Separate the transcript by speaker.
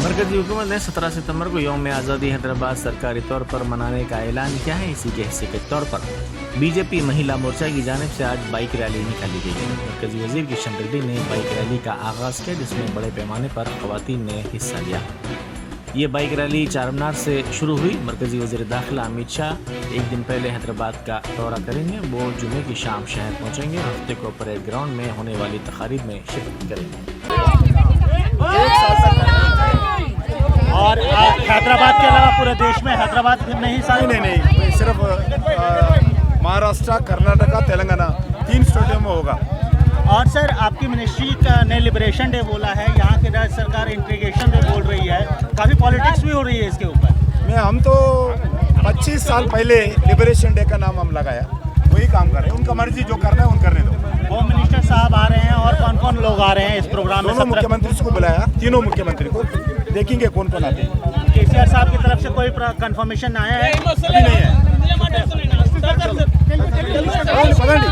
Speaker 1: मरकजी हुकूमत ने 17 सितंबर को यौम आज़ादी हैदराबाद सरकारी तौर पर मनाने का ऐलान किया है। इसी के हिस्से के तौर पर बीजेपी महिला मोर्चा की जानिब से आज बाइक रैली निकाली गई है। मरकजी वजीर किशन रेड्डी ने बाइक रैली का आगाज़ किया, जिसमें बड़े पैमाने पर खवातीन ने हिस्सा लिया। ये बाइक रैली चारमीनार से शुरू हुई। मरकजी वज़ीर दाखिला अमित शाह एक दिन पहले हैदराबाद का दौरा करेंगे। वो जुमे की शाम शहर पहुँचेंगे और हफ्ते को परेड ग्राउंड में होने वाली तकारीब में शिरकत करेंगे।
Speaker 2: और हैदराबाद के अलावा पूरे देश में हैदराबाद में ही
Speaker 3: नहीं, सिर्फ महाराष्ट्र, कर्नाटका, तेलंगाना 3 स्टेटों में होगा।
Speaker 2: और सर, आपकी मिनिस्ट्री ने लिबरेशन डे बोला है, यहाँ की राज्य सरकार इंटीग्रेशन डे बोल रही है, काफ़ी पॉलिटिक्स भी हो रही है इसके ऊपर।
Speaker 3: हम तो 25 साल पहले लिबरेशन डे का नाम हम लगाया, वही काम कर रहे हैं। उनका मर्जी, जो करना है उन करने दो।
Speaker 2: होम मिनिस्टर साहब आ रहे हैं और कौन कौन लोग आ रहे हैं इस प्रोग्राम में?
Speaker 3: मुख्यमंत्री को बुलाया, तीनों मुख्यमंत्री को, देखेंगे कौन कौन आते हैं।
Speaker 2: केसीआर साहब की तरफ से कोई कंफर्मेशन आया है?
Speaker 3: अभी नहीं है।
Speaker 4: చూడండి